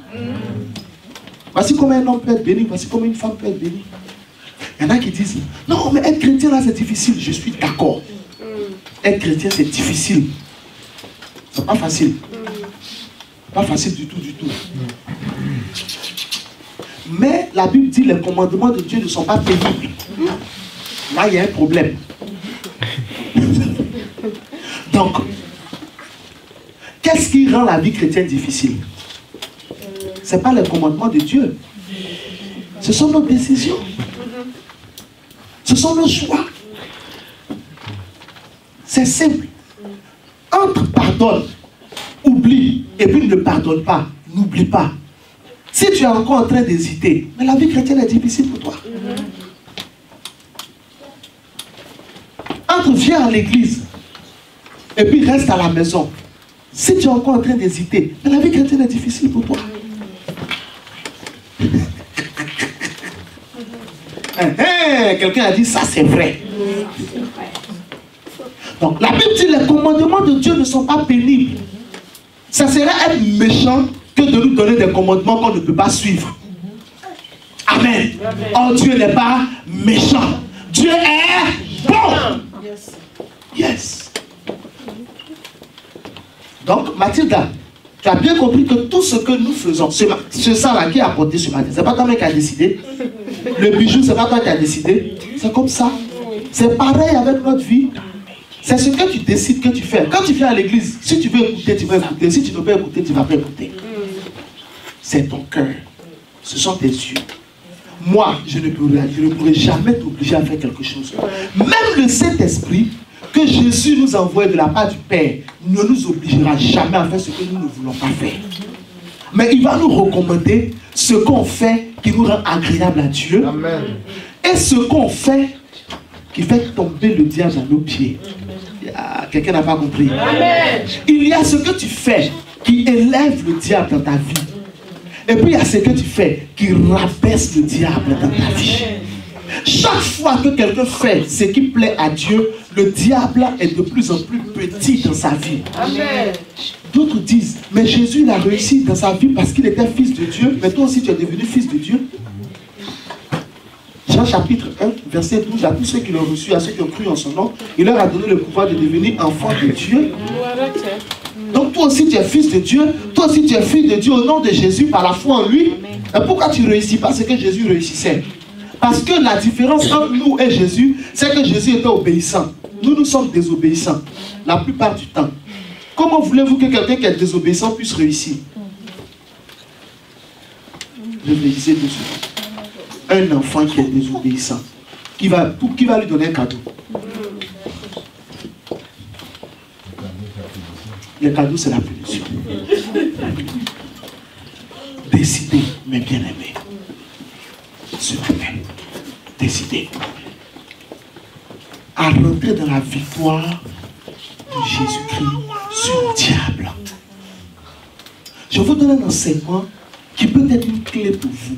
Voici comment un homme peut être béni, voici comment une femme peut être bénie. Il y en a qui disent, non, mais être chrétien là c'est difficile. Je suis d'accord. Être chrétien c'est difficile. C'est pas facile. Pas facile du tout, du tout. Mais la Bible dit les commandements de Dieu ne sont pas pénibles. Là, il y a un problème. Donc, qu'est-ce qui rend la vie chrétienne difficile? Ce n'est pas les commandements de Dieu. Ce sont nos décisions. Ce sont nos choix. C'est simple. Entre pardonne, oublie, et puis ne pardonne pas, n'oublie pas. Si tu es encore en train d'hésiter, mais la vie chrétienne est difficile pour toi. Entre viens à l'église, et puis reste à la maison. Si tu es encore en train d'hésiter, mais la vie chrétienne est difficile pour toi. Quelqu'un a dit ça, c'est vrai. Donc la Bible dit les commandements de Dieu ne sont pas pénibles. Ça serait être méchant que de nous donner des commandements qu'on ne peut pas suivre. Amen. Oh, Dieu n'est pas méchant. Dieu est bon. Yes. Donc, Mathilda, tu as bien compris que tout ce que nous faisons, ce sang-là qui a apporté ce matin, c'est pas toi qui as décidé. Le bijou, c'est pas toi qui as décidé. C'est comme ça. C'est pareil avec notre vie. C'est ce que tu décides que tu fais. Quand tu viens à l'église, si tu veux écouter, tu vas écouter. Si tu ne veux pas écouter, tu ne vas pas écouter. C'est ton cœur. Ce sont tes yeux. Moi, je ne pourrai jamais t'obliger à faire quelque chose. Même le Saint-Esprit que Jésus nous envoie de la part du Père ne nous obligera jamais à faire ce que nous ne voulons pas faire. Mais il va nous recommander ce qu'on fait qui nous rend agréable à Dieu. Amen. Et ce qu'on fait qui fait tomber le diable à nos pieds. Quelqu'un n'a pas compris. Amen. Il y a ce que tu fais qui élève le diable dans ta vie. Et puis il y a ce que tu fais qui rabaisse le diable dans ta vie. Chaque fois que quelqu'un fait ce qui plaît à Dieu, le diable est de plus en plus petit dans sa vie. Amen. D'autres disent, mais Jésus il a réussi dans sa vie parce qu'il était fils de Dieu, mais toi aussi tu es devenu fils de Dieu. Jean chapitre 1, verset 12, à tous ceux qui l'ont reçu, à ceux qui ont cru en son nom, il leur a donné le pouvoir de devenir enfants de Dieu. Donc toi aussi tu es fils de Dieu, toi aussi tu es fils de Dieu au nom de Jésus par la foi en lui. Et pourquoi tu ne réussis pas ce que Jésus réussissait? Parce que la différence entre nous et Jésus, c'est que Jésus était obéissant. Nous sommes désobéissants, la plupart du temps. Comment voulez-vous que quelqu'un qui est désobéissant puisse réussir? Réfléchissez dessus. Un enfant qui est désobéissant, qui va lui donner un cadeau? Le cadeau, c'est la punition. Décidez, mes bien-aimés, ce matin, décidez à rentrer dans la victoire de Jésus-Christ sur le diable. Je vous donne un enseignement qui peut être une clé pour vous.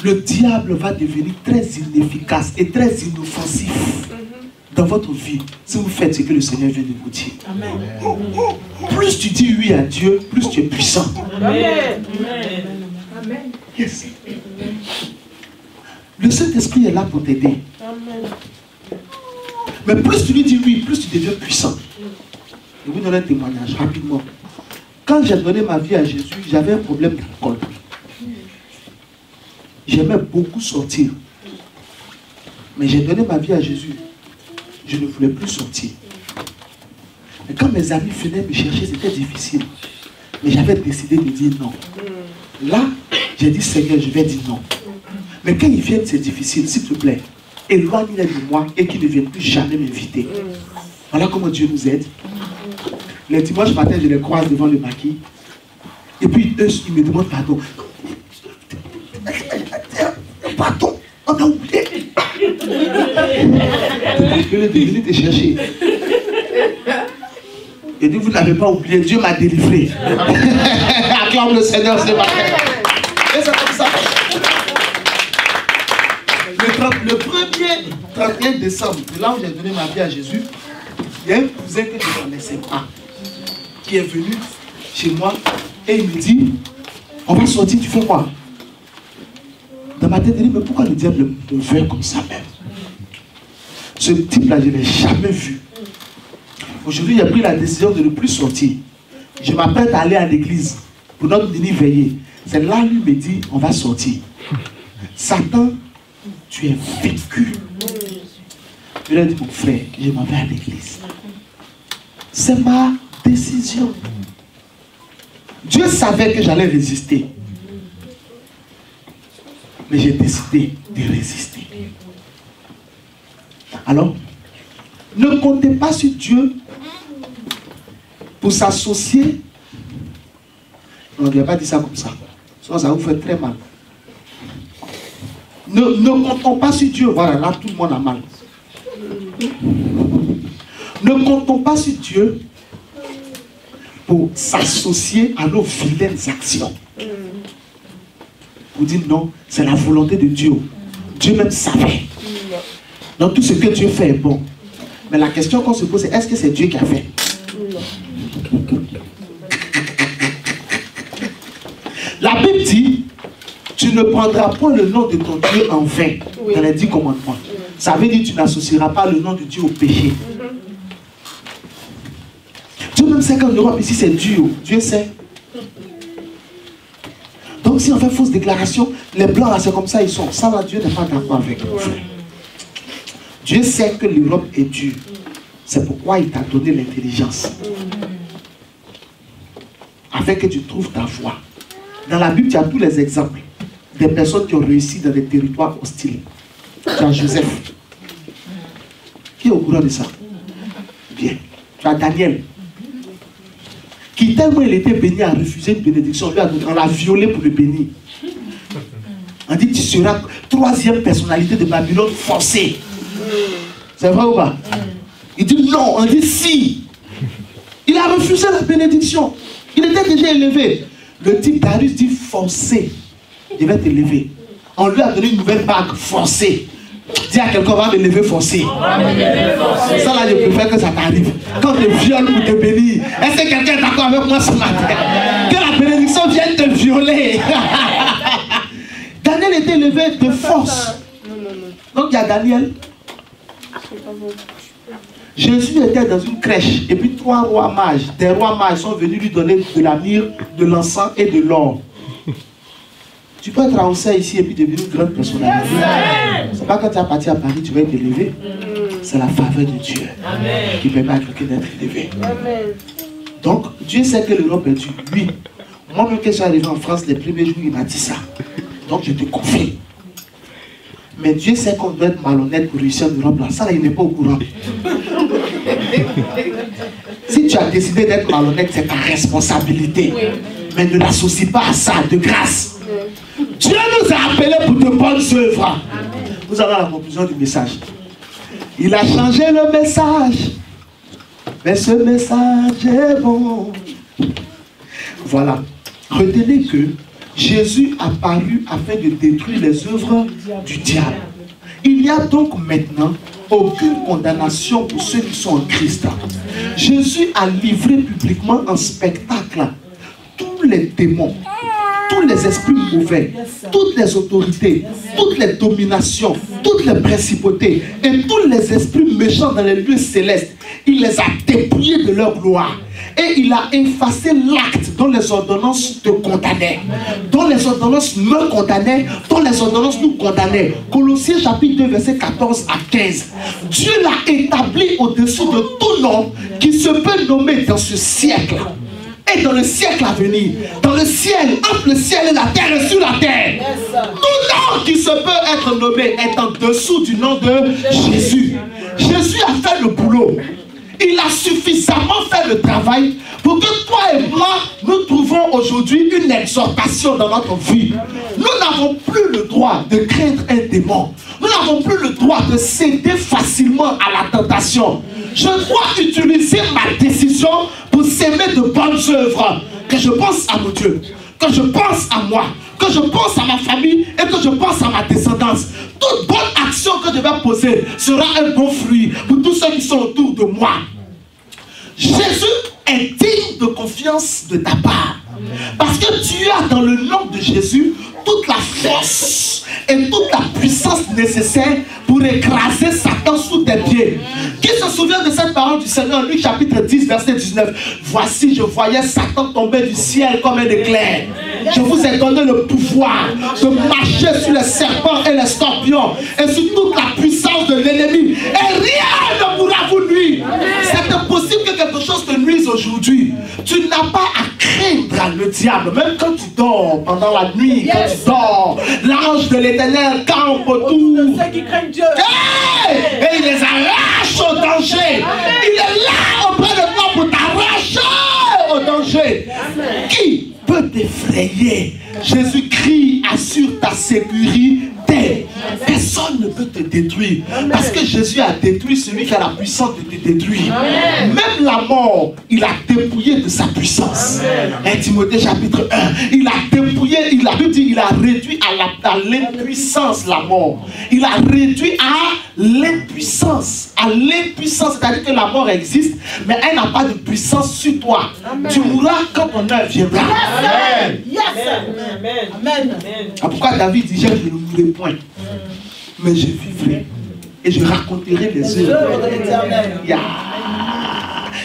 Le diable va devenir très inefficace et très inoffensif dans votre vie si vous faites ce que le Seigneur vient de vous dire. Amen. Plus tu dis oui à Dieu, plus tu es puissant. Amen. Amen. Yes. Le Saint-Esprit est là pour t'aider. Mais plus tu lui dis oui, plus tu deviens puissant. Je vais vous donner un témoignage rapidement. Quand j'ai donné ma vie à Jésus, j'avais un problème d'alcool. J'aimais beaucoup sortir. Mais j'ai donné ma vie à Jésus. Je ne voulais plus sortir. Et quand mes amis venaient me chercher, c'était difficile. Mais j'avais décidé de dire non. Là, j'ai dit Seigneur, je vais dire non. Mais quand ils viennent, c'est difficile. S'il te plaît, éloigne-les de moi et qu'ils ne viennent plus jamais m'inviter. Voilà comment Dieu nous aide. Les dimanches matin, je les croise devant le maquis. Et puis eux, ils me demandent pardon. Pardon, on a oublié. Je vais venir te chercher. Et dit, vous n'avez pas oublié, Dieu m'a délivré. Acclame le Seigneur ce matin. Et c'est comme ça. Le 1er 31 décembre, c'est là où j'ai donné ma vie à Jésus, il y a un cousin que je ne connaissais pas qui est venu chez moi et il me dit, on va sortir, tu fais quoi? Dans ma tête, il dit, mais pourquoi le diable me veut comme ça même? Ce type-là, je ne l'ai jamais vu. Aujourd'hui, j'ai pris la décision de ne plus sortir. Je m'apprête à aller à l'église pour notre mini-veillée. C'est là lui me dit, on va sortir. Satan, tu es vaincu. Je lui ai dit, mon frère, je m'en vais à l'église. C'est ma décision. Dieu savait que j'allais résister. Mais j'ai décidé de résister. Alors, ne comptez pas sur Dieu pour s'associer. On ne doit pas dire ça comme ça. Sinon, ça vous fait très mal. Ne comptons pas sur Dieu. Voilà, là, tout le monde a mal. Ne comptons pas sur Dieu pour s'associer à nos vilaines actions. Vous dites non, c'est la volonté de Dieu. Dieu même savait. Donc tout ce que Dieu fait est bon. Mais la question qu'on se pose, c'est est-ce que c'est Dieu qui a fait? La Bible dit, tu ne prendras pas le nom de ton Dieu en vain dans les 10 commandements. Ça veut dire que tu n'associeras pas le nom de Dieu au péché. Dieu même sait qu'en Europe, ici c'est Dieu. Dieu sait. Donc si on fait fausse déclaration, les blancs là c'est comme ça ils sont. Ça là, Dieu n'est pas d'accord avec nous. Dieu sait que l'Europe est dure. C'est pourquoi il t'a donné l'intelligence. Afin que tu trouves ta voie. Dans la Bible, tu as tous les exemples des personnes qui ont réussi dans des territoires hostiles. Tu as Joseph. Qui est au courant de ça? Bien. Tu as Daniel. Qui tellement il était béni a refusé une bénédiction. On l'a violé pour le bénir. On dit tu seras troisième personnalité de Babylone forcée. C'est vrai ou pas? Il dit non, on dit si. Il a refusé la bénédiction. Il était déjà élevé. Le type Darius dit forcé. je vais te lever. On lui a donné une nouvelle bague forcée. Dis à quelqu'un, on va me lever forcé. Ça là, je préfère que ça t'arrive. Quand on te viole pour te bénir. Est-ce que quelqu'un est d'accord avec moi ce matin? Que la bénédiction vienne te violer. Daniel était levé de force. Donc il y a Daniel. Jésus était dans une crèche. Et puis 3 rois mages, des rois mages sont venus lui donner de la myrrhe, de l'encens et de l'or. Tu peux être avancé ici et puis devenir une grande personnalité. C'est pas quand tu es parti à Paris, tu vas être élevé. C'est la faveur de Dieu qui permet à quelqu'un d'être élevé. Donc, Dieu sait que l'Europe est dure. Lui, moi-même, quand je suis arrivé en France, les premiers jours, il m'a dit ça. Donc, je te confie. Mais Dieu sait qu'on doit être malhonnête pour réussir en Europe. Là. Ça, là, il n'est pas au courant. Si tu as décidé d'être malhonnête, c'est ta responsabilité. Mais ne l'associe pas à ça, de grâce. Dieu nous a appelés pour de bonnes œuvres. Vous avez la conclusion du message. Il a changé le message. Mais ce message est bon. Voilà. Retenez que Jésus a paru afin de détruire les œuvres du diable. Il n'y a donc maintenant aucune condamnation pour ceux qui sont en Christ. Jésus a livré publiquement en spectacle tous les démons, tous les esprits mauvais, toutes les autorités, toutes les dominations, toutes les principautés et tous les esprits méchants dans les lieux célestes. Il les a dépouillés de leur gloire. Et il a effacé l'acte dont les ordonnances te condamnaient, dont les ordonnances me condamnaient, dont les ordonnances nous condamnaient. Colossiens chapitre 2, verset 14 à 15. Dieu l'a établi au-dessus de tout nom qui se peut nommer dans ce siècle. Et dans le siècle à venir, dans le ciel, entre le ciel et la terre et sur la terre, tout nom qui se peut être nommé est en dessous du nom de Jésus. Jésus a fait le boulot. Il a suffisamment fait le travail pour que toi et moi, nous trouvons aujourd'hui une exhortation dans notre vie. Nous n'avons plus le droit de craindre un démon. Nous n'avons plus le droit de céder facilement à la tentation. Je dois utiliser ma décision pour s'aimer de bonnes œuvres. Que je pense à mon Dieu, que je pense à moi, que je pense à ma famille et que je pense à ma descendance. Toute bonne action que je vais poser sera un bon fruit pour tous ceux qui sont autour de moi. Jésus est digne de confiance de ta part. Parce que tu as dans le nom de Jésus toute la force et toute la puissance nécessaire pour écraser Satan sous tes pieds. Qui se souvient de cette parole du Seigneur, Luc chapitre 10, verset 19? Voici, je voyais Satan tomber du ciel comme un éclair. Je vous ai donné le pouvoir de marcher sur les serpents et les scorpions et sur toute la puissance de l'ennemi. Et rien ne pourra vous nuire. C'est impossible que quelque chose te nuise aujourd'hui. Tu n'as pas à craindre le diable, même quand tu dors pendant la nuit, quand tu dors. L'ange de l'Éternel campe autour. Et il les arrache au danger. Il est là auprès de toi pour t'arracher au danger. Qui peut t'effrayer? Jésus-Christ assure ta sécurité. Personne ne peut te détruire. Parce que Jésus a détruit celui qui a la puissance de te détruire. Même la mort, il a dépouillé de sa puissance. 1 Timothée chapitre 1. Il a dépouillé, il a réduit à l'impuissance la mort. Il a réduit à l'impuissance. À l'impuissance, c'est-à-dire que la mort existe, mais elle n'a pas de puissance sur toi. Tu mourras quand ton heure viendra. Amen. Yes. Amen. Amen. C'est pourquoi David dit, je ne mourrai point, mais je vivrai et je raconterai les œuvres de l'Éternel.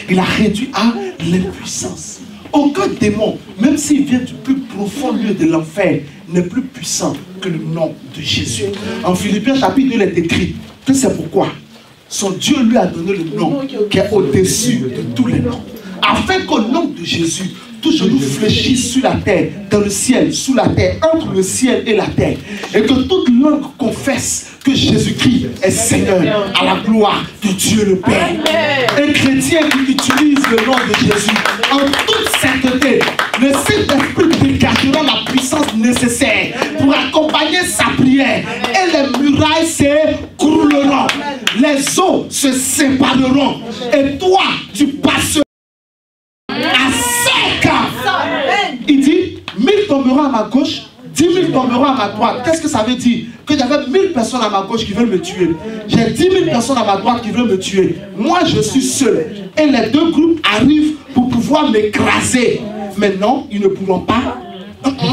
Il a réduit à l'impuissance. Aucun démon, même s'il vient du plus profond lieu de l'enfer, n'est plus puissant que le nom de Jésus. En Philippiens chapitre 2, il est écrit que c'est pourquoi son Dieu lui a donné le nom qui est au-dessus de tous les noms. Afin qu'au nom de Jésus, tout genou fléchisse sur la terre, dans le ciel, sous la terre, entre le ciel et la terre. Et que toute langue confesse que Jésus-Christ est Seigneur à la gloire de Dieu le Père. Un chrétien qui utilise le nom de Jésus en toute sainteté, le Saint-Esprit dégagera la puissance nécessaire pour accompagner sa prière. Et les murailles s'écrouleront, les eaux se sépareront. Et toi, tu passeras à sec. Il dit, 1000 tomberont à ma gauche, 10 000 tomberont à ma droite. Qu'est-ce que ça veut dire? Que j'avais 1000 personnes à ma gauche qui veulent me tuer. J'ai 10 000 personnes à ma droite qui veulent me tuer. Moi, je suis seul. Et les deux groupes arrivent pour pouvoir m'écraser. Mais non, ils ne pourront pas.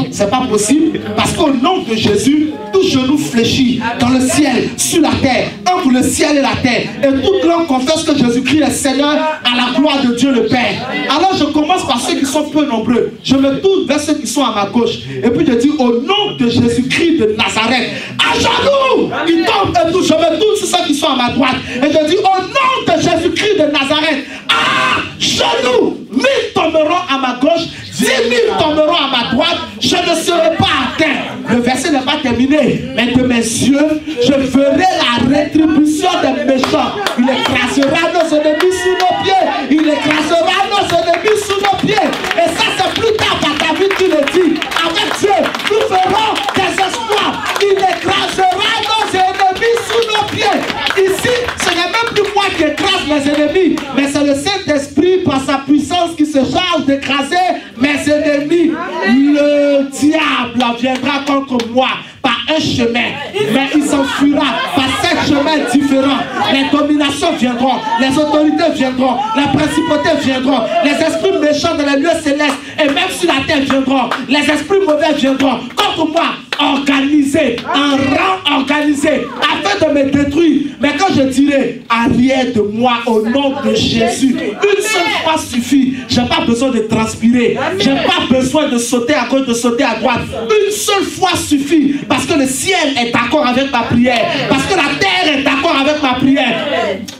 C'est pas possible. Parce qu'au nom de Jésus, tout genou fléchit dans le ciel, sur la terre. Un pour le ciel et la terre. Et toute langue confesse que Jésus-Christ est Seigneur à la gloire de Dieu le Père. Alors je commence par ceux qui sont peu nombreux. Je me tourne vers ceux qui sont à ma gauche. Et puis je dis au nom de Jésus-Christ de Nazareth, à genoux, ils tombent et tout. Je me tourne sur ceux qui sont à ma droite. Et je dis au nom de Jésus-Christ de Nazareth, à genoux, 1000 tomberont à ma gauche, 10 000 tomberont à ma droite, je ne serai pas atteint. Le verset n'est pas terminé, mais de mes yeux, je ferai la rétribution des méchants. Il écrasera nos ennemis sous nos pieds. Il écrasera nos ennemis sous nos pieds. Et ça, c'est plus tard par David qui le dit. Avec Dieu, nous ferons des espoirs. Il écrasera nos ennemis sous nos pieds. Ici, ce n'est même plus moi qui écrase mes ennemis, mais c'est le Saint-Esprit par sa puissance qui se charge d'écraser mes ennemis. Le diable viendra contre moi par un chemin, mais il s'enfuira par 7 chemins différents. Les dominations viendront, les autorités viendront, les principautés viendront, les esprits méchants dans les lieux célestes et même sur la terre viendront, les esprits mauvais viendront contre moi, organisés, en rang organisé, afin de me détruire. Mais quand je dirai arrière de moi au nom de Jésus, une seule fois suffit. Je n'ai pas besoin de transpirer, je n'ai pas besoin de sauter à gauche, de sauter à droite. Une seule fois suffit, parce que le ciel est d'accord avec ma prière, parce que la terre est d'accord avec ma prière.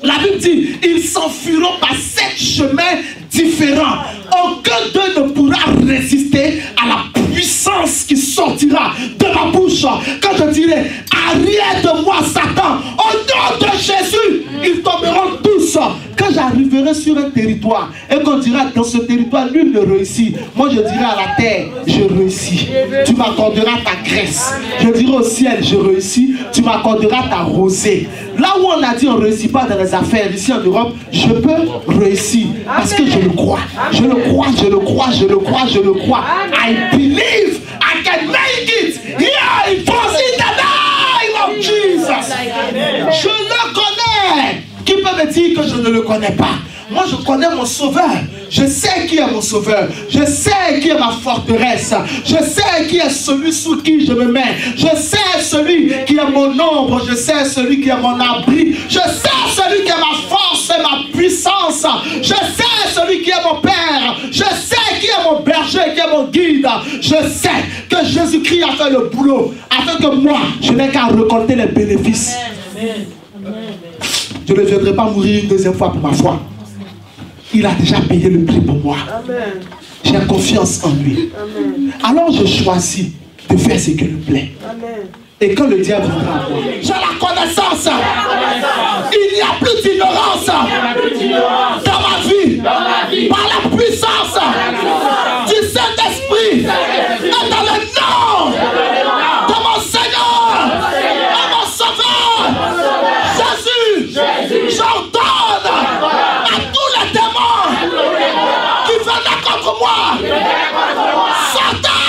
La Bible dit, ils s'enfuiront par 7 chemins différents. Aucun d'eux ne pourra résister à la puissance qui sortira de ma bouche. Quand je dirai arrière de moi Satan, au nom de Jésus, ils tomberont tous. Quand j'arriverai sur un territoire et qu'on dira dans ce territoire nul ne réussit, moi je dirai à la terre, je réussis. Tu m'accorderas ta graisse. Je dirai au ciel, je réussis. Tu m'accorderas ta rosée. Là où on a dit on ne réussit pas dans les affaires ici en Europe, je peux réussir parce que je le crois. Je le crois, je le crois, je le crois, je le crois. I believe I can make it. Yeah, it was in the name of Jesus. Je le connais. Qui peut me dire que je ne le connais pas? Moi, je connais mon sauveur. Je sais qui est mon sauveur. Je sais qui est ma forteresse. Je sais qui est celui sous qui je me mets. Je sais celui qui est mon ombre. Je sais celui qui est mon abri. Je sais celui qui est ma force et ma puissance. Je sais celui qui est mon Père. Je sais qui est mon berger, qui est mon guide. Je sais que Jésus-Christ a fait le boulot afin que moi, je n'ai qu'à récolter les bénéfices. Je ne viendrai pas mourir une deuxième fois pour ma foi. Il a déjà payé le prix pour moi. J'ai confiance en lui. Amen. Alors je choisis de faire ce qui lui plaît. Amen. Et quand le diable viendra à moi, j'ai la connaissance. Il n'y a plus d'ignorance dans ma vie. Par la puissance du Saint-Esprit. Et dans le nom de mon Seigneur et mon Sauveur, Jésus, j'ordonne à tous les démons qui venaient contre moi. Satan!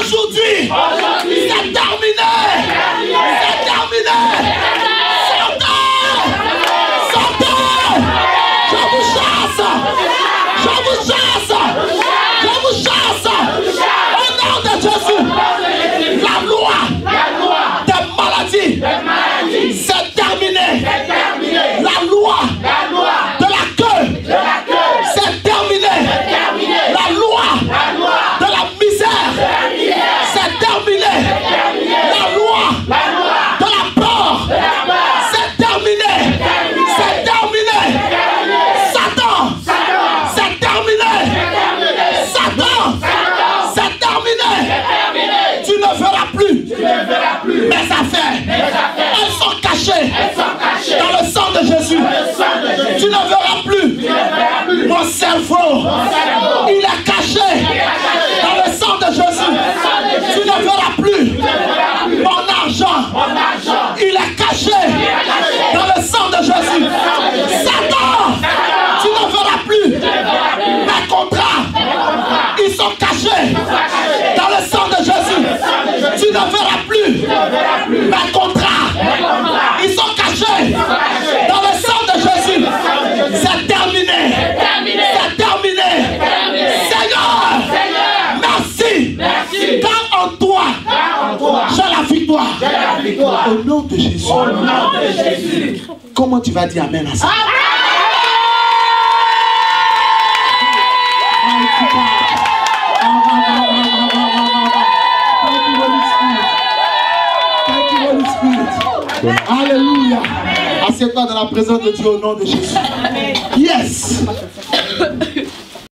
Aujourd'hui, c'est terminé. C'est terminé. Sortez. Je vous chasse. Je vous chasse. Je vous chasse. Au nom de Jésus. La loi des maladies, c'est terminé. La loi de la queue, c'est terminé. La loi de la misère, c'est terminé. La loi de la peur, c'est terminé. C'est terminé. Satan, c'est terminé. Satan, c'est terminé. Tu ne feras plus mes affaires. Elles sont cachées dans le sang de Jésus. Tu ne verras plus mon cerveau. Il est caché dans le victoire. Au nom de Jésus. Au nom de Jésus. Comment tu vas dire amen à ça? Alléluia. Assieds-toi dans la présence de Dieu au nom de Jésus. Yes.